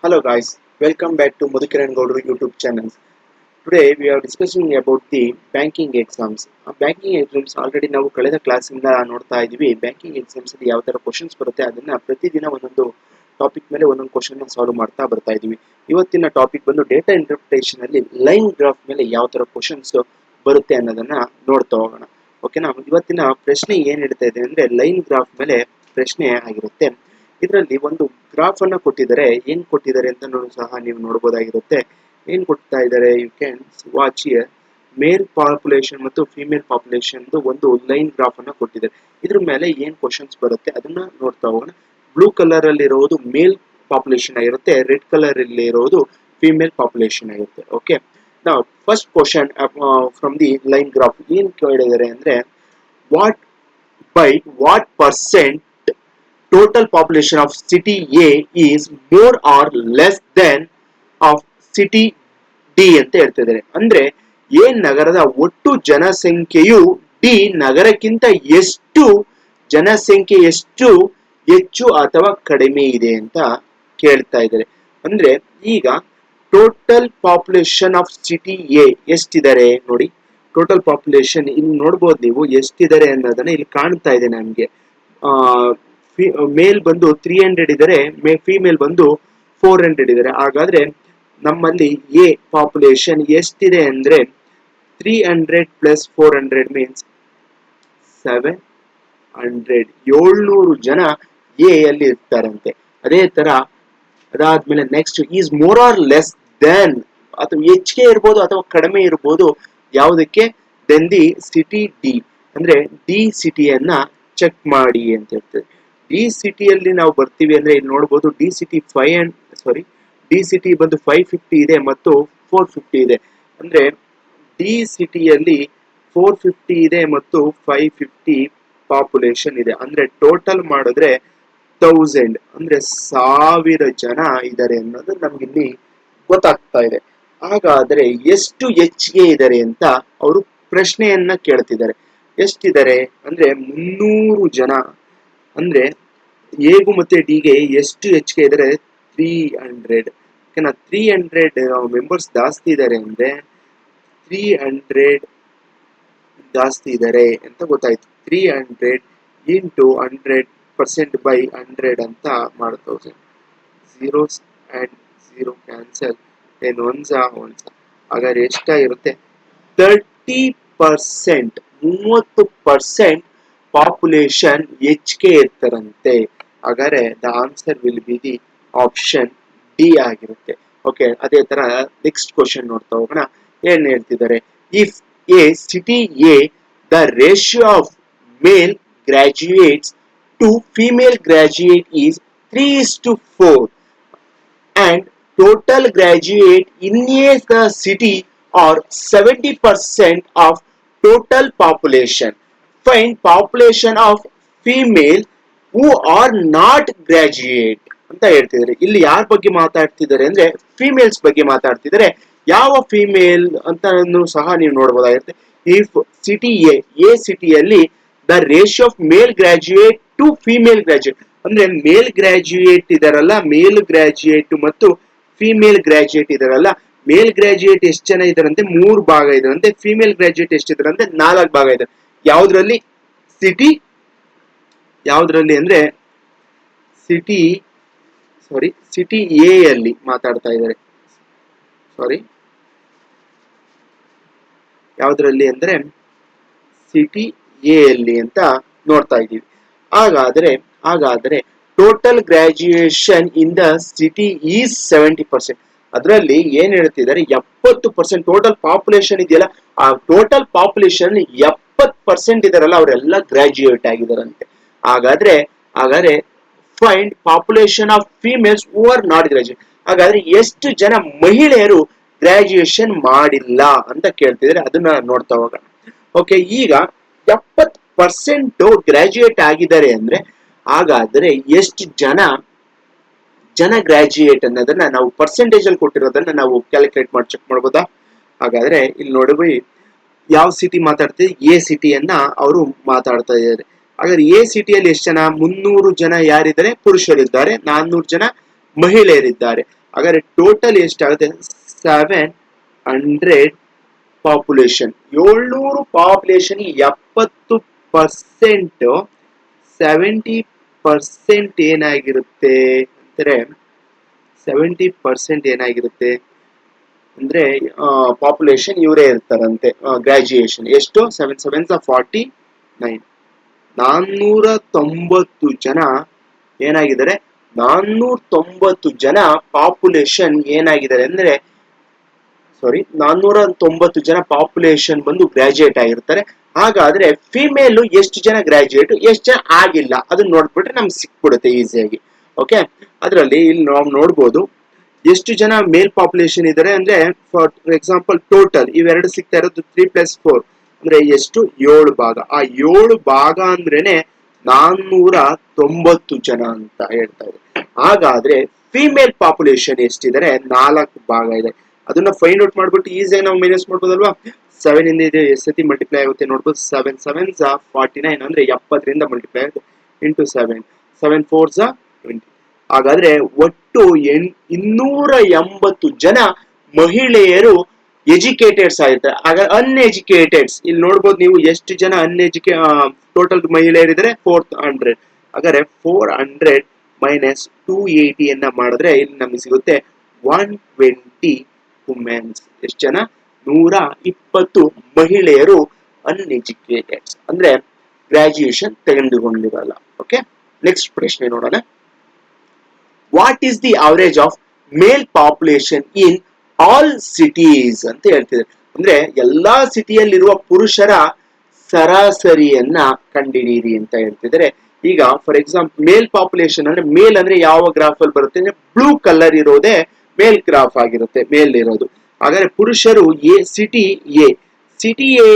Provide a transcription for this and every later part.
Hello guys, welcome back to Madhukiran Gaudru YouTube channel. Today we are discussing about the banking exams. Banking exams already ನಾವು ಕಳೆದ class ಇಂದ ನೋಡ್ತಾ ಇದೀವಿ. Banking exams ಅಲ್ಲಿ ಯಾವ ತರ ಕ್ವಶನ್ಸ್ ಬರುತ್ತೆ ಅದನ್ನ ಪ್ರತಿದಿನ ಒಂದೊಂದು ಟಾಪಿಕ್ ಮೇಲೆ ಒಂದೊಂದು ಕ್ವಶನ್ ಸಾಲ್ವ್ ಮಾಡ್ತಾ ಬರ್ತಾ ಇದೀವಿ. ಇವತ್ತಿನ ಟಾಪಿಕ್ ಬಂದು ಡೇಟಾ ಇಂಟರ್ಪ್ರಿಟೇಷನ್ ಅಲ್ಲಿ ಲೈನ್ ಗ್ರಾಫ್ ಮೇಲೆ ಯಾವ ತರ ಕ್ವಶನ್ಸ್ ಬರುತ್ತೆ ಅನ್ನೋದನ್ನ ನೋಡ್ತಾ ಹೋಗೋಣ. ಓಕೆನಾ? ಇವತ್ತಿನ ಪ್ರಶ್ನೆ ಏನ್ ಹೇಳ್ತಾ ಇದೆ ಅಂದ್ರೆ ಲೈನ್ ಗ್ರಾಫ್ ಮೇಲೆ ಪ್ರಶ್ನೆ ಆಗಿರುತ್ತೆ. ಇದರಲ್ಲಿ ಒಂದು ಗ್ರಾಫ್ ಅನ್ನ ಕೊಟ್ಟಿದ್ದಾರೆ. ಏನ್ ಕೊಟ್ಟಿದ್ದಾರೆ ಅಂತ ಸಹ ನೀವು ನೋಡಬಹುದಾಗಿರುತ್ತೆ. ಏನ್ ಕೊಡ್ತಾ ಇದ್ದಾರೆ, you can watch here. Male population ಮತ್ತು ಫಿಮೇಲ್ ಪಾಪ್ಯುಲೇಷನ್ ಒಂದು ಲೈನ್ ಗ್ರಾಫ್ ಅನ್ನ ಕೊಟ್ಟಿದ್ದಾರೆ. ಇದ್ರ ಮೇಲೆ ಏನ್ ಕ್ವಶನ್ಸ್ ಬರುತ್ತೆ ಅದನ್ನ ನೋಡ್ತಾ ಹೋಗೋಣ. ಬ್ಲೂ ಕಲರ್ ಅಲ್ಲಿ ಇರೋದು ಮೇಲ್ ಪಾಪ್ಯುಲೇಷನ್ ಆಗಿರುತ್ತೆ, ರೆಡ್ ಕಲರ್ ಅಲ್ಲಿ ಇರೋದು ಫಿಮೇಲ್ ಪಾಪ್ಯುಲೇಷನ್ ಆಗಿರುತ್ತೆ. ಓಕೆ, ನಾವು first question from the line graph ಏನ್ ಕೇಳಿದ್ದಾರೆ ಅಂದ್ರೆ, what by what percent total population of city A is more or less than of city D ಅಂತ ಹೇಳ್ತಿದ್ದಾರೆ. ಅಂದ್ರೆ ಎ ನಗರದ ಒಟ್ಟು ಜನಸಂಖ್ಯೆಯು ಡಿ ನಗರಕ್ಕಿಂತ ಎಷ್ಟು ಜನಸಂಖ್ಯೆ ಎಷ್ಟು ಹೆಚ್ಚು ಅಥವಾ ಕಡಿಮೆ ಇದೆ ಅಂತ ಕೇಳ್ತಾ ಇದ್ದಾರೆ. ಅಂದ್ರೆ ಈಗ ಟೋಟಲ್ ಪಾಪ್ಯುಲೇಷನ್ ಆಫ್ ಸಿಟಿ ಎ ಎಷ್ಟಿದ್ದಾರೆ ನೋಡಿ. ಟೋಟಲ್ ಪಾಪ್ಯುಲೇಷನ್ ಇಲ್ಲಿ ನೋಡ್ಬೋದು ನೀವು ಎಷ್ಟಿದ್ದಾರೆ ಅನ್ನೋದನ್ನ ಇಲ್ಲಿ ಕಾಣ್ತಾ ಇದೆ ನಮ್ಗೆ. ಮೇಲ್ ಬಂದು 300 ಇದ್ದಾರೆ, ಫಿಮೇಲ್ ಬಂದು 400 ಇದ್ದಾರೆ. ಹಾಗಾದ್ರೆ ನಮ್ಮಲ್ಲಿ ಎ ಪಾಪ್ಯುಲೇಷನ್ ಎಷ್ಟಿದೆ ಅಂದ್ರೆ 300 ಪ್ಲಸ್ 400 ಮೀನ್ಸ್ 700. 700 ಜನ ಎ ಅಲ್ಲಿ ಇರ್ತಾರಂತೆ. ಅದೇ ತರ ಅದಾದ್ಮೇಲೆ next is more or less than, ಅಥವಾ ಹೆಚ್ಚಿಗೆ ಇರ್ಬೋದು ಅಥವಾ ಕಡಿಮೆ ಇರ್ಬೋದು ಯಾವುದಕ್ಕೆ, ದೆನ್ ದಿ ಸಿಟಿ ಡಿ. ಅಂದ್ರೆ ಡಿ ಸಿಟಿಯನ್ನ ಚೆಕ್ ಮಾಡಿ ಅಂತ ಹೇಳ್ತದೆ. ಡಿ ಸಿಟಿಯಲ್ಲಿ ನಾವು ಬರ್ತೀವಿ ಅಂದ್ರೆ ಇಲ್ಲಿ ನೋಡಬಹುದು ಡಿ ಸಿಟಿ ಡಿ ಸಿಟಿ ಬಂದು 550 ಇದೆ ಮತ್ತು 450 ಇದೆ. ಅಂದ್ರೆ ಡಿ ಸಿಟಿಯಲ್ಲಿ 450 ಇದೆ ಮತ್ತು 550 ಪಾಪ್ಯುಲೇಷನ್ ಇದೆ. ಅಂದ್ರೆ ಟೋಟಲ್ ಮಾಡಿದ್ರೆ 1000, ಅಂದ್ರೆ 1000 ಜನ ಇದ್ದಾರೆ ಅನ್ನೋದು ನಮ್ಗಿಲ್ಲಿ ಗೊತ್ತಾಗ್ತಾ ಇದೆ. ಹಾಗಾದ್ರೆ ಎಷ್ಟು ಹೆಚ್ಚಿಗೆ ಇದ್ದಾರೆ ಅಂತ ಅವರು ಪ್ರಶ್ನೆಯನ್ನ ಕೇಳ್ತಿದ್ದಾರೆ. ಎಷ್ಟಿದ್ದಾರೆ ಅಂದ್ರೆ 300 ಜನ. ಅಂದ್ರೆ ಎಗೂ ಮತ್ತೆ ಡಿಗೆ ಎಷ್ಟು ಹೆಚ್ಚಿಗೆ ಇದ್ದಾರೆ, 300. ಓಕೆನಾ? 300 ಮೆಂಬರ್ಸ್ ಜಾಸ್ತಿ ಇದ್ದಾರೆ ಅಂದ್ರೆ 300 ಜಾಸ್ತಿ ಇದ್ದಾರೆ ಅಂತ ಗೊತ್ತಾಯ್ತು. 300 ಇಂಟು 100% ಬೈ 100 ಅಂತ ಮಾಡ್ತೇವೆ. Zeros and zero cancel, 10 ones. ಹಾಗಾದ್ರೆ ಎಷ್ಟಾಗಿರುತ್ತೆ, 30%, 30% ಪಾಪ್ಯುಲೇಷನ್ ಹೆಚ್ಚಿಗೆ ಇರ್ತಾರಂತೆ. ಹಾಗಾದ್ರೆ the answer will be the option D ಆಗಿರುತ್ತೆ. ಓಕೆ, ಅದೇ ತರ ನೆಕ್ಸ್ಟ್ ಕ್ವಶನ್ ನೋಡ್ತಾ ಹೋಗೋಣ. ಏನ್ ಹೇಳ್ತಿದ್ದಾರೆ, if a city A the ratio of male graduates to female graduate is 3:4 and total graduate in a city are 70% of total population. Find population of female who are not graduate ಅಂತ ಹೇಳ್ತಿದ್ದಾರೆ. ಇಲ್ಲಿ ಯಾರ ಬಗ್ಗೆ ಮಾತಾಡ್ತಿದ್ದಾರೆ ಅಂದ್ರೆ females ಬಗ್ಗೆ ಮಾತಾಡ್ತಿದ್ದಾರೆ. ಯಾವ ಫಿಮೇಲ್ ಅಂತ ಸಹ ನೀವು ನೋಡಬಹುದಾಗಿರುತ್ತೆ. ಇಫ್ ಸಿಟಿ ಎ ಸಿಟಿಯಲ್ಲಿ the ratio of male graduate to female graduate, ಅಂದ್ರೆ ಮೇಲ್ ಗ್ರಾಜ್ಯುಯೇಟ್ ಇದಾರಲ್ಲ, ಮೇಲ್ ಗ್ರಾಜ್ಯುಯೇಟ್ ಮತ್ತು ಫಿಮೇಲ್ ಗ್ರಾಜ್ಯುಯೇಟ್ ಇದಾರಲ್ಲ, ಮೇಲ್ ಗ್ರಾಜ್ಯುಯೇಟ್ ಎಷ್ಟು ಜನ ಇದಾರಂತೆ, 3 ಭಾಗ ಇದಾರಂತೆ. ಫಿಮೇಲ್ ಗ್ರಾಜ್ಯುಯೇಟ್ ಎಷ್ಟಿದಾರಂತೆ, 4 ಭಾಗ ಇದೆ. ಯಾವ್ದ್ರಲ್ಲಿ, ಯಾವ್ದ್ರಲ್ಲಿ ಅಂದ್ರೆ ಸಿಟಿ ಎ ಅಲ್ಲಿ ಮಾತಾಡ್ತಾ ಇದ್ದಾರೆ. ಯಾವ್ದ್ರಲ್ಲಿ ಅಂದ್ರೆ ಸಿಟಿ ಎ ಅಲ್ಲಿ ಅಂತ ನೋಡ್ತಾ ಇದ್ದೀವಿ. ಹಾಗಾದ್ರೆ total graduation in the city is 70%. ಅದರಲ್ಲಿ ಏನ್ ಹೇಳ್ತಿದ್ದಾರೆ, 70% ಟೋಟಲ್ ಪಾಪ್ಯುಲೇಷನ್ ಇದೆಯಲ್ಲ, ಆ ಟೋಟಲ್ ಪಾಪ್ಯುಲೇಷನ್ 70% ಇದಾರಲ್ಲ ಅವರೆಲ್ಲ ಗ್ರಾಜ್ಯುಯೇಟ್ ಆಗಿದಾರಂತೆ. ಹಾಗಾದ್ರೆ find population of females who are not graduate. ಹಾಗಾದ್ರೆ ಎಷ್ಟು ಜನ ಮಹಿಳೆಯರು ಗ್ರಾಜ್ಯುಯೇಷನ್ ಮಾಡಿಲ್ಲ ಅಂತ ಕೇಳ್ತಿದ್ರೆ ಅದನ್ನ ನೋಡ್ತಾ ಹೋಗೋಣ. ಓಕೆ, ಈಗ 70% ಗ್ರಾಜ್ಯುಯೇಟ್ ಆಗಿದ್ದಾರೆ ಅಂದ್ರೆ ಹಾಗಾದ್ರೆ ಎಷ್ಟು ಜನ ಗ್ರಾಜ್ಯುಯೇಟ್ ಅನ್ನೋದನ್ನ ನಾವು ಪರ್ಸೆಂಟೇಜ್ ಅಲ್ಲಿ ಕೊಟ್ಟಿರೋದನ್ನ ನಾವು ಕ್ಯಾಲ್ಕುಲೇಟ್ ಮಾಡಿ ಚೆಕ್ ಮಾಡ್ಬೋದಾ? ಹಾಗಾದ್ರೆ ಇಲ್ಲಿ ನೋಡಿ, ಯಾವ ಸಿಟಿ ಮಾತಾಡ್ತಿದೆ, ಎ ಸಿಟಿಯನ್ನ ಅವರು ಮಾತಾಡ್ತಾ ಇದ್ದಾರೆ. ಹಾಗಾದ್ರೆ ಎ ಸಿಟಿಯಲ್ಲಿ ಎಷ್ಟು ಜನ, 300 ಜನ ಯಾರಿದ್ದಾರೆ, ಪುರುಷರಿದ್ದಾರೆ, 400 ಜನ ಮಹಿಳೆಯರಿದ್ದಾರೆ. ಹಾಗಾದ್ರೆ ಟೋಟಲ್ ಎಷ್ಟಾಗುತ್ತೆ 700 ಪಾಪ್ಯುಲೇಷನ್. 700 ಪಾಪ್ಯುಲೇಷನ್ 70%, 70% ಏನಾಗಿರುತ್ತೆ ಅಂದ್ರೆ 70% ಏನಾಗಿರುತ್ತೆ ಅಂದ್ರೆ ಪಾಪ್ಯುಲೇಷನ್ ಇವರೇ ಇರ್ತಾರಂತೆ. ಗ್ರಾಜುಯೇಷನ್ ಎಷ್ಟು 7 7 49, 490 ಜನ ಏನಾಗಿದ್ದಾರೆ, 490 ಜನ ಪಾಪ್ಯುಲೇಷನ್ ಏನಾಗಿದ್ದಾರೆ ಅಂದ್ರೆ 490 ಜನ ಪಾಪ್ಯುಲೇಷನ್ ಬಂದು ಗ್ರಾಜುಯೇಟ್ ಆಗಿರ್ತಾರೆ. ಹಾಗಾದ್ರೆ ಫಿಮೇಲ್ ಎಷ್ಟು ಜನ ಗ್ರಾಜುಯೇಟ್, ಎಷ್ಟು ಜನ ಆಗಿಲ್ಲ ಅದನ್ನ ನೋಡ್ಬಿಟ್ರೆ ನಮ್ಗೆ ಸಿಕ್ಬಿಡುತ್ತೆ ಈಸಿಯಾಗಿ. ಓಕೆ, ಅದರಲ್ಲಿ ಇಲ್ಲಿ ನಾವು ನೋಡ್ಬೋದು ಎಷ್ಟು ಜನ ಮೇಲ್ ಪಾಪ್ಯುಲೇಷನ್ ಇದ್ದಾರೆ ಅಂದ್ರೆ, ಫಾರ್ ಎಕ್ಸಾಂಪಲ್ ಟೋಟಲ್ ಇವೆರಡು ಸಿಗ್ತಾ ಇರೋದು 3 + 4 ಅಂದ್ರೆ ಎಷ್ಟು 7 ಭಾಗ. ಆ 7 ಭಾಗ ಅಂದ್ರೇನೆ 490 ಜನ ಅಂತ ಹೇಳ್ತಾ ಇದೆ. ಹಾಗಾದ್ರೆ ಫಿಮೇಲ್ ಪಾಪ್ಯುಲೇಷನ್ ಎಷ್ಟಿದ್ದಾರೆ 4 ಭಾಗ ಇದೆ. ಅದನ್ನ ಫೈಂಡ್ ಔಟ್ ಮಾಡ್ಬಿಟ್ಟು ಈಸಿಯಾಗಿ ನಾವು ಮೈನಸ್ ಮಾಡ್ಬೋದಲ್ವಾ. 7 ಇಂದ ಇದೆ ಎಷ್ಟು ಸತಿ ಮಲ್ಟಿಪ್ಲೈ ಆಗುತ್ತೆ ನೋಡ್ಬೋದು. 7 7 49 ಅಂದ್ರೆ 70ರಿಂದ ಮಲ್ಟಿಪ್ಲೈ ಆಗುತ್ತೆ ಇಂಟು 7 7 4 20. ಹಾಗಾದ್ರೆ ಒಟ್ಟು 280 ಜನ ಮಹಿಳೆಯರು ಎಜುಕೇಟೆಡ್ಸ್ ಆಗಿರ್ತಾರೆ. ಆಗ ಅನ್ಎಜುಕೇಟೆಡ್ಸ್ ಇಲ್ಲಿ ನೋಡ್ಬೋದು ನೀವು ಎಷ್ಟು ಜನ ಟೋಟಲ್ ಮಹಿಳೆಯರಿದ್ದಾರೆ 400. ಹಾಗಾದ್ರೆ 400 ಮೈನಸ್ 280 ಅನ್ನ ಮಾಡಿದ್ರೆ ಇಲ್ಲಿ ನಮಗೆ ಸಿಗುತ್ತೆ 120 ವುಮೆನ್ಸ್. ಎಷ್ಟು ಜನ 120 ಮಹಿಳೆಯರು ಅನ್ಎಜುಕೇಟೆಡ್ಸ್ ಅಂದ್ರೆ ಗ್ರಾಜುಯೇಷನ್ ತೆಗೆದುಕೊಂಡಿರಲ್ಲ. ಓಕೆ, ನೆಕ್ಸ್ಟ್ ಪ್ರಶ್ನೆ ನೋಡೋಣ. What is the average of male population in all cities ಅಂತ ಹೇಳ್ತಿದ್ದಾರೆ. ಅಂದ್ರೆ ಎಲ್ಲಾ ಸಿಟಿಯಲ್ಲಿರುವ ಪುರುಷರ ಸರಾಸರಿಯನ್ನ ಕಂಡುಹಿಡಿಯಿರಿ ಅಂತ ಹೇಳ್ತಿದ್ದಾರೆ. ಈಗ ಫಾರ್ ಎಕ್ಸಾಂಪಲ್ ಮೇಲ್ ಪಾಪ್ಯುಲೇಷನ್ ಅಂದ್ರೆ ಮೇಲ್ ಅಂದ್ರೆ ಯಾವ ಗ್ರಾಫ್ ಅಲ್ಲಿ ಬರುತ್ತೆ ಅಂದ್ರೆ ಬ್ಲೂ ಕಲರ್ ಇರೋದೇ ಮೇಲ್ ಗ್ರಾಫ್ ಆಗಿರುತ್ತೆ, ಮೇಲ್ ಇರೋದು. ಹಾಗಾದ್ರೆ ಪುರುಷರು ಸಿಟಿ ಎ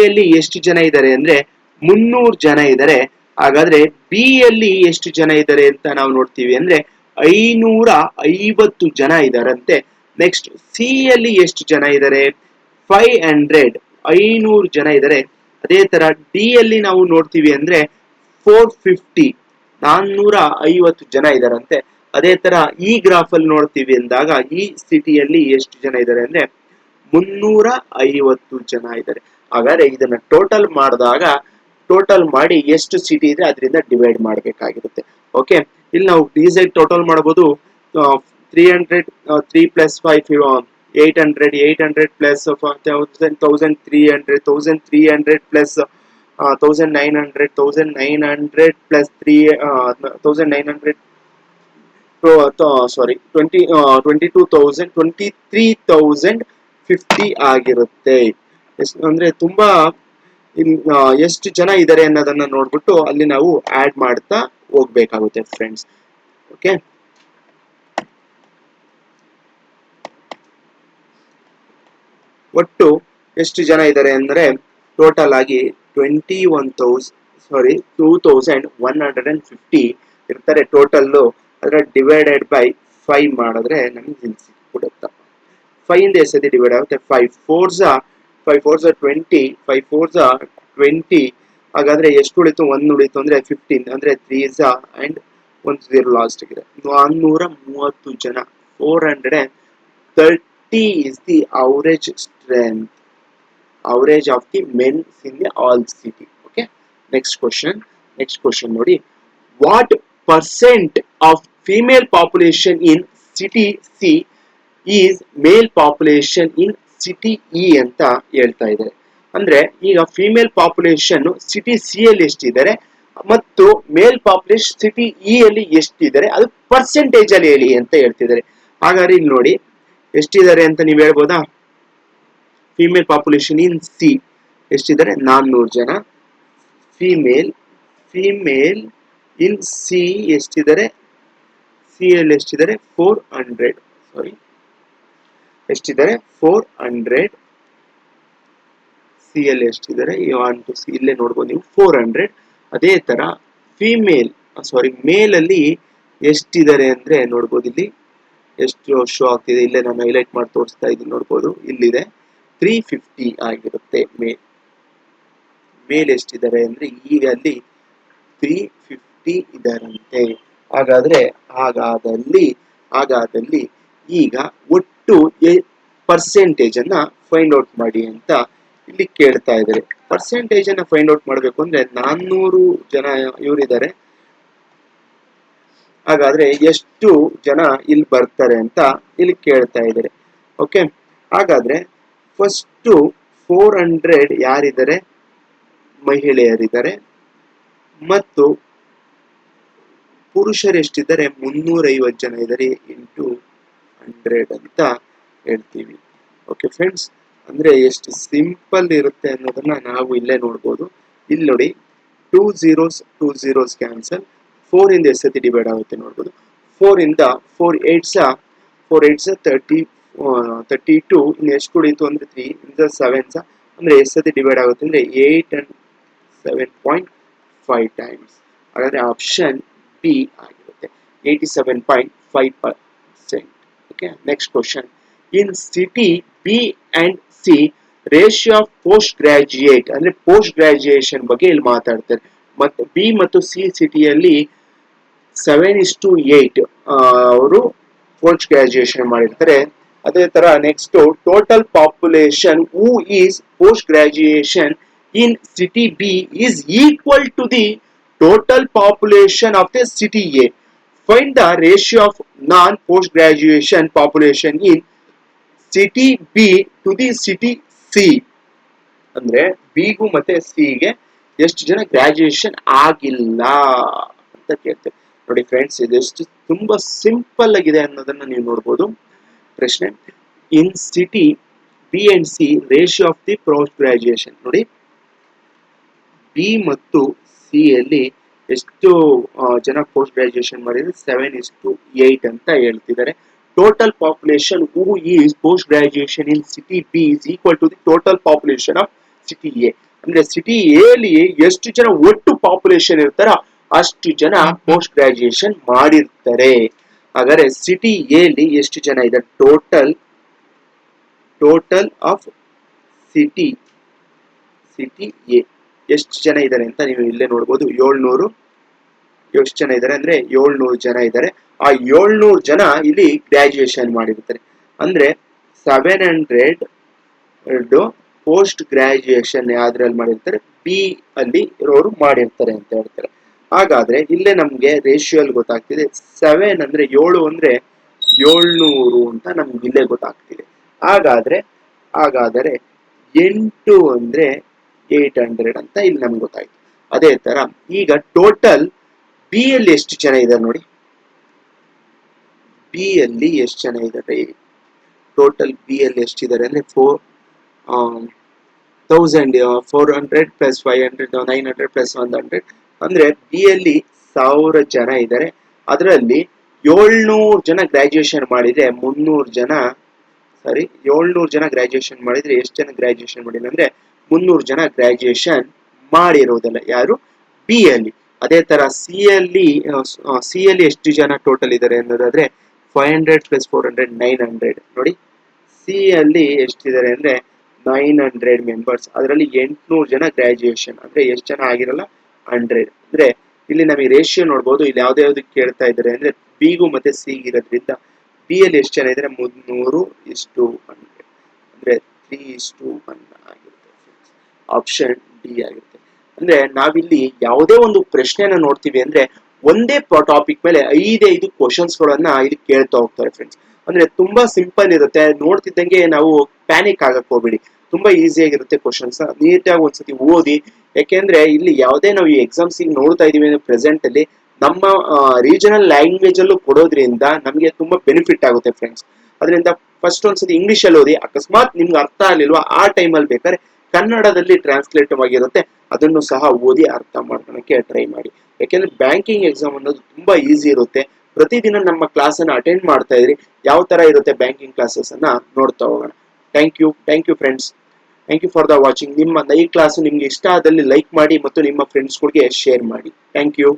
ಯಲ್ಲಿ ಎಷ್ಟು ಜನ ಇದ್ದಾರೆ ಅಂದ್ರೆ 300 ಜನ ಇದ್ದಾರೆ. ಹಾಗಾದ್ರೆ ಬಿ ಯಲ್ಲಿ ಎಷ್ಟು ಜನ ಇದ್ದಾರೆ ಅಂತ ನಾವು ನೋಡ್ತೀವಿ ಅಂದ್ರೆ 550 ಜನ ಇದಾರಂತೆ. ನೆಕ್ಸ್ಟ್ ಸಿ ಯಲ್ಲಿ ಎಷ್ಟು ಜನ ಇದ್ದಾರೆ 500 ಜನ ಇದ್ದಾರೆ. ಅದೇ ತರ ಡಿ ಯಲ್ಲಿ ನಾವು ನೋಡ್ತೀವಿ ಅಂದ್ರೆ 450 ಜನ ಇದಾರಂತೆ. ಅದೇ ತರ ಈ ಗ್ರಾಫ್ ಅಲ್ಲಿ ನೋಡ್ತೀವಿ ಅಂದಾಗ ಈ ಸಿಟಿಯಲ್ಲಿ ಎಷ್ಟು ಜನ ಇದ್ದಾರೆ ಅಂದ್ರೆ 350 ಜನ ಇದ್ದಾರೆ. ಹಾಗಾದ್ರೆ ಇದನ್ನ ಟೋಟಲ್ ಮಾಡಿ ಎಷ್ಟು ಸಿಟಿ ಇದೆ ಅದರಿಂದ ಡಿವೈಡ್ ಮಾಡಬೇಕಾಗಿರುತ್ತೆ. ಓಕೆ, ಇಲ್ಲಿ ನಾವು ಈಸಿಯಾಗಿ ಟೋಟಲ್ ಮಾಡಬಹುದು. 300 3 + 5 800 800 ಪ್ಲಸ್ 1300 1300 ಪ್ಲಸ್ 1900 1900 ಪ್ಲಸ್ 1900 23,050 ಆಗಿರುತ್ತೆ. ಅಂದ್ರೆ ತುಂಬಾ ಎಷ್ಟು ಜನ ಇದ್ದಾರೆ ಅನ್ನೋದನ್ನ ನೋಡ್ಬಿಟ್ಟು ಅಲ್ಲಿ ನಾವು ಆಡ್ ಮಾಡ್ತಾ ಹೋಗ್ಬೇಕಾಗುತ್ತೆ ಫ್ರೆಂಡ್ಸ್. ಓಕೆ, ಒಟ್ಟು ಎಷ್ಟು ಜನ ಇದ್ದಾರೆ ಅಂದ್ರೆ ಟೋಟಲ್ ಆಗಿ 2150 ಇರ್ತಾರೆ ಟೋಟಲ್. ಅದರ ಡಿವೈಡೆಡ್ ಬೈ 5 ಮಾಡಿದ್ರೆ ನಮಗೆ ಸಿಕ್ಬಿಡುತ್ತೆ. 5 ಇಂದ ಎಷ್ಟು ಡಿವೈಡ್ ಆಗುತ್ತೆ 5 4s 20 5 4s 20. ಹಾಗಾದ್ರೆ ಎಷ್ಟು ಉಳಿತು 1 ಉಳಿತು ಅಂದ್ರೆ 15 ಅಂದ್ರೆ 3s and 1 0 ಲಾಸ್ಟ್ ಆಗಿದೆ 430 ಜನ. 430 is the average strength, average of the men in the all city. Okay, next question ನೋಡಿ. What percent of female population in city C is male population in city E ಅಂತ ಹೇಳ್ತಾ ಇದ್ದಾರೆ. ಅಂದ್ರೆ ಈಗ female population city C ಯಲ್ಲಿ ಎಷ್ಟಿದ್ದಾರೆ ಮತ್ತು ಮೇಲ್ population city E ಯಲ್ಲಿ ಎಷ್ಟಿದ್ದಾರೆ ಅದು ಪರ್ಸೆಂಟೇಜ್ ಅಲ್ಲಿ ಹೇಳಿ ಅಂತ ಹೇಳ್ತಿದ್ದಾರೆ. ಹಾಗಾದ್ರೆ ಇಲ್ಲಿ ನೋಡಿ ಎಷ್ಟಿದ್ದಾರೆ ಅಂತ ನೀವು ಹೇಳ್ಬೋದಾ. ಫಿಮೇಲ್ ಪಾಪ್ಯುಲೇಷನ್ ಇನ್ ಸಿ ಎಷ್ಟಿದ್ದಾರೆ 400 ಜನ. ಫಿಮೇಲ್ ಇನ್ ಸಿ ಎಷ್ಟಿದ್ದಾರೆ, ಸಿ ಯಲ್ಲಿ ಎಷ್ಟಿದ್ದಾರೆ 400, ಸಾರಿ ಎಷ್ಟಿದ್ದಾರೆ 400. ಸಿ ಯಲ್ಲಿ ಎಷ್ಟಿದ್ದಾರೆ ಇಲ್ಲೇ ನೋಡ್ಬೋದು ನೀವು 400. ಅದೇ ತರ ಮೇಲ್ ಅಲ್ಲಿ ಎಷ್ಟಿದ್ದಾರೆ ಅಂದ್ರೆ ನೋಡ್ಬೋದು, ಇಲ್ಲಿ ಎಷ್ಟು ಶೋ ಆಗ್ತಿದೆ ಇಲ್ಲೇ ನಾನು ಹೈಲೈಟ್ ಮಾಡಿ ತೋರಿಸ್ತಾ ಇದ್ದೀನಿ ನೋಡ್ಬೋದು, ಇಲ್ಲಿದೆ 350 ಆಗಿರುತ್ತೆ. ಮೇಲ್ ಎಷ್ಟಿದ್ದಾರೆ ಅಂದ್ರೆ ಈಗ ಅಲ್ಲಿ 350 ಇದಾರಂತೆ. ಹಾಗಾದಲ್ಲಿ ಈಗ ಒಟ್ಟು ಪರ್ಸೆಂಟೇಜ್ ಅನ್ನ ಫೈಂಡ್ ಔಟ್ ಮಾಡಿ ಅಂತ ಇಲ್ಲಿ ಕೇಳ್ತಾ ಇದ್ದಾರೆ. ಪರ್ಸೆಂಟೇಜ್ ಅನ್ನ ಫೈಂಡ್ ಔಟ್ ಮಾಡಬೇಕು ಅಂದ್ರೆ 400 ಜನ ಇವರಿದ್ದಾರೆ, ಹಾಗಾದ್ರೆ ಎಷ್ಟು ಜನ ಇಲ್ಲಿ ಬರ್ತಾರೆ ಅಂತ ಇಲ್ಲಿ ಕೇಳ್ತಾ ಇದ್ದಾರೆ. ಓಕೆ, ಹಾಗಾದ್ರೆ ಫಸ್ಟ್ 400 ಯಾರಿದ್ದಾರೆ, ಮಹಿಳೆಯರಿದ್ದಾರೆ, ಮತ್ತು ಪುರುಷರು ಎಷ್ಟಿದ್ದಾರೆ, 350 ಜನ ಇದ್ದಾರೆ ಇಂಟು 100 ಅಂತ ಹೇಳ್ತೀವಿ. ಓಕೆ ಫ್ರೆಂಡ್ಸ್, ಅಂದ್ರೆ ಎಷ್ಟು ಸಿಂಪಲ್ ಇರುತ್ತೆ ಅನ್ನೋದನ್ನ ನಾವು ಇಲ್ಲೇ ನೋಡ್ಬೋದು. ಇಲ್ಲಿ ನೋಡಿ, 2 zeros ಕ್ಯಾನ್ಸಲ್, 4 ಇಂದ ಎಷ್ಟು ಸತಿ ಡಿವೈಡ್ ಆಗುತ್ತೆ ನೋಡ್ಬೋದು. 4 ಇಂದ 4 8s 32, ಇನ್ನು ಎಷ್ಟು ಕುಡಿತು ಅಂದ್ರೆ 3 ಇಂದ 7s ಅಂದ್ರೆ ಎಷ್ಟು ಸತಿ ಡಿವೈಡ್ ಆಗುತ್ತೆ ಅಂದ್ರೆ 8 and 7.5 ಟೈಮ್ಸ್. ಹಾಗಾದ್ರೆ ಆಪ್ಷನ್ ಬಿ ಆಗಿರುತ್ತೆ, 87.5%. Okay, next question. In city B and C ratio of post graduate ಅಂದ್ರೆ ಪೋಸ್ಟ್ ಗ್ರಾಜುಯೇಷನ್ ಬಗ್ಗೆ ಇಲ್ಲಿ ಮಾತಾಡ್ತಾರೆ. ಮತ್ತು ಬಿ ಮತ್ತು ಸಿ ಸಿಟಿಯಲ್ಲಿ 7:8 ಅವರು ಪೋಸ್ಟ್ ಗ್ರಾಜುಯೇಷನ್ ಮಾಡಿರ್ತಾರೆ. ಅದೇ ತರ next, total population who is post graduation in city B is equal to the total population of the city A. Find the ratio of non-post graduation population in city B to the city C. ಅಂದ್ರೆ ಬಿಗೂ ಮತ್ತೆ ಸಿಗೆ ಎಷ್ಟು ಜನ graduation ಆಗಿಲ್ಲ ಅಂತ ಕೇಳ್ತೇವೆ. ನೋಡಿ friends, ಇದೆಷ್ಟು ತುಂಬಾ ಸಿಂಪಲ್ ಆಗಿದೆ ಅನ್ನೋದನ್ನ ನೀವು ನೋಡ್ಬೋದು. ಪ್ರಶ್ನೆ, in city B and C ratio of the post graduation. ನೋಡಿ, ಬಿ ಮತ್ತು ಸಿ ಯಲ್ಲಿ ಎಷ್ಟು ಜನ ಪೋಸ್ಟ್ ಗ್ರಾಜುಯೇಷನ್ ಮಾಡಿದ್ರೆ 7:8 ಅಂತ ಹೇಳ್ತಿದ್ದಾರೆ. Total population who is post graduation in city B is equal to the total population of city A. ಅಂದ್ರೆ city A ಅಲ್ಲಿ ಎಷ್ಟು ಜನ ಒಟ್ಟು ಪಾಪ್ಯುಲೇಷನ್ ಇರ್ತಾರ ಅಷ್ಟು ಜನ ಪೋಸ್ಟ್ ಗ್ರಾಜುಯೇಷನ್ ಮಾಡಿರ್ತಾರೆ. ಹಾಗಾದ್ರೆ ಸಿಟಿ ಎ ಅಲ್ಲಿ ಎಷ್ಟು ಜನ ಇದೆ, ಟೋಟಲ್ ಆಫ್ ಸಿಟಿ ಎ ಎಷ್ಟು ಜನ ಇದ್ದಾರೆ ಅಂತ ನೀವು ಇಲ್ಲೇ ನೋಡ್ಬೋದು. 700 ಎಷ್ಟು ಜನ ಇದ್ದಾರೆ ಅಂದ್ರೆ 700 ಜನ ಇದ್ದಾರೆ. ಆ 700 ಜನ ಇಲ್ಲಿ ಗ್ರಾಜುಯೇಷನ್ ಮಾಡಿರ್ತಾರೆ. ಅಂದ್ರೆ 700 ಪೋಸ್ಟ್ ಗ್ರಾಜುಯೇಷನ್ ಯಾವ್ದ್ರಲ್ಲಿ ಮಾಡಿರ್ತಾರೆ, ಬಿ ಅಲ್ಲಿ ಇರೋರು ಮಾಡಿರ್ತಾರೆ ಅಂತ ಹೇಳ್ತಾರೆ. ಹಾಗಾದ್ರೆ ಇಲ್ಲೇ ನಮ್ಗೆ ರೇಷಿಯೋ ಗೊತ್ತಾಗ್ತಿದೆ. 7 ಅಂದ್ರೆ 7 ಅಂದ್ರೆ 700 ಅಂತ ನಮ್ಗೆ ಇಲ್ಲೇ ಗೊತ್ತಾಗ್ತಿದೆ. ಹಾಗಾದ್ರೆ 8 ಅಂದ್ರೆ 800 ಅಂತ ಇಲ್ಲಿ ನಮ್ಗೆ ಗೊತ್ತಾಯ್ತು. ಅದೇ ತರ ಈಗ ಟೋಟಲ್ ಬಿ ಅಲ್ಲಿ ಎಷ್ಟು ಜನ ಇದ್ದಾರೆ ನೋಡಿ, ಬಿ ಅಲ್ಲಿ ಎಷ್ಟು ಜನ ಇದ್ದಾರೆ, ಟೋಟಲ್ ಬಿ ಅಲ್ಲಿ ಎಷ್ಟಿದ್ದಾರೆ ಅಂದ್ರೆ 400 ಪ್ಲಸ್ 500 900 ಪ್ಲಸ್ 100 ಅಂದ್ರೆ ಬಿ ಅಲ್ಲಿ 1000 ಜನ ಇದ್ದಾರೆ. ಅದರಲ್ಲಿ 700 ಜನ ಗ್ರಾಜುಯೇಷನ್ ಮಾಡಿದ್ರೆ 700 ಜನ ಗ್ರಾಜುಯೇಷನ್ ಮಾಡಿದ್ರೆ ಎಷ್ಟು ಜನ ಗ್ರಾಜುಯೇಷನ್ ಮಾಡಿದ್ರೆ ಅಂದ್ರೆ 300 ಜನ ಗ್ರಾಜುಯೇಷನ್ ಮಾಡಿರೋದಲ್ಲ, ಯಾರು, ಬಿ ಅಲ್ಲಿ. ಅದೇ ತರ ಸಿ ಅಲ್ಲಿ ಎಷ್ಟು ಜನ ಟೋಟಲ್ ಇದ್ದಾರೆ ಅನ್ನೋದಾದ್ರೆ 500 ಪ್ಲಸ್ 400 900. ನೋಡಿ, ಸಿ ಅಲ್ಲಿ ಎಷ್ಟಿದ್ದಾರೆ ಅಂದ್ರೆ 900 ಮೆಂಬರ್ಸ್. ಅದರಲ್ಲಿ 800 ಜನ ಗ್ರಾಜುಯೇಷನ್ ಅಂದ್ರೆ ಎಷ್ಟು ಜನ ಆಗಿರಲ್ಲ, 100. ಅಂದ್ರೆ ಇಲ್ಲಿ ನಮಗೆ ರೇಷಿಯೋ ನೋಡ್ಬೋದು. ಇಲ್ಲಿ ಯಾವ್ದಾವ್ದಕ್ಕೆ ಕೇಳ್ತಾ ಇದ್ದಾರೆ ಅಂದ್ರೆ ಬಿಗೂ ಮತ್ತೆ ಸಿ ಇರೋದ್ರಿಂದ ಬಿ ಅಲ್ಲಿ ಎಷ್ಟು ಜನ ಇದ್ದಾರೆ 300:100 ಅಂದ್ರೆ 3:1 ಆಗಿರುತ್ತೆ. ಆಪ್ಷನ್ ಡಿ ಆಗಿರುತ್ತೆ. ಅಂದ್ರೆ ನಾವಿಲ್ಲಿ ಯಾವುದೇ ಒಂದು ಪ್ರಶ್ನೆನ ನೋಡ್ತೀವಿ ಅಂದ್ರೆ ಒಂದೇ ಟಾಪಿಕ್ ಮೇಲೆ 5 ಕ್ವಶನ್ಸ್ ಗಳನ್ನ ಇಲ್ಲಿ ಕೇಳ್ತಾ ಹೋಗ್ತಾರೆ ಫ್ರೆಂಡ್ಸ್. ಅಂದ್ರೆ ತುಂಬಾ ಸಿಂಪಲ್ ಇರುತ್ತೆ, ನೋಡ್ತಿದ್ದಂಗೆ ನಾವು ಪ್ಯಾನಿಕ್ ಆಗಕ್ ಹೋಗ್ಬೇಡಿ. ತುಂಬಾ ಈಸಿ ಆಗಿರುತ್ತೆ ಕ್ವಶನ್ಸ್, ನೀಟಾಗಿ ಒಂದ್ಸತಿ ಓದಿ. ಯಾಕೆಂದ್ರೆ ಇಲ್ಲಿ ಯಾವುದೇ ನಾವು ಈ ಎಕ್ಸಾಮ್ಸ್ ನೋಡ್ತಾ ಇದೀವಿ ಅಂದ್ರೆ ಪ್ರೆಸೆಂಟ್ ಅಲ್ಲಿ ನಮ್ಮ ರೀಜನಲ್ ಲ್ಯಾಂಗ್ವೇಜ್ ಅಲ್ಲೂ ಕೊಡೋದ್ರಿಂದ ನಮಗೆ ತುಂಬಾ ಬೆನಿಫಿಟ್ ಆಗುತ್ತೆ ಫ್ರೆಂಡ್ಸ್. ಅದರಿಂದ ಫಸ್ಟ್ ಒಂದ್ಸತಿ ಇಂಗ್ಲಿಷ್ ಅಲ್ಲಿ ಓದಿ. ಅಕಸ್ಮಾತ್ ನಿಮ್ಗೆ ಅರ್ಥ ಆಗ್ಲಿಲ್ವಾ ಆ ಟೈಮಲ್ಲಿ ಬೇಕಾದ್ರೆ ಕನ್ನಡದಲ್ಲಿ ಟ್ರಾನ್ಸ್ಲೇಟಿವ್ ಆಗಿರುತ್ತೆ, ಅದನ್ನು ಸಹ ಓದಿ ಅರ್ಥ ಮಾಡ್ಕೊಳಕ್ಕೆ ಟ್ರೈ ಮಾಡಿ. ಯಾಕೆಂದ್ರೆ ಬ್ಯಾಂಕಿಂಗ್ ಎಕ್ಸಾಮ್ ಅನ್ನೋದು ತುಂಬಾ ಈಸಿ ಇರುತ್ತೆ. ಪ್ರತಿದಿನ ನಮ್ಮ ಕ್ಲಾಸ್ ಅನ್ನ ಅಟೆಂಡ್ ಮಾಡ್ತಾ ಇದ್ರಿ, ಯಾವ ತರ ಇರುತ್ತೆ ಬ್ಯಾಂಕಿಂಗ್ ಕ್ಲಾಸಸ್ ಅನ್ನ ನೋಡ್ತಾ ಹೋಗೋಣ. Thank you friends. Thank you for the watching. ನಿಮ್ಮ ಈ ಕ್ಲಾಸ್ ನಿಮ್ಗೆ ಇಷ್ಟ ಆದಲ್ಲಿ ಲೈಕ್ ಮಾಡಿ ಮತ್ತು ನಿಮ್ಮ ಫ್ರೆಂಡ್ಸ್ಗಳಿಗೆ ಶೇರ್ ಮಾಡಿ. Thank you.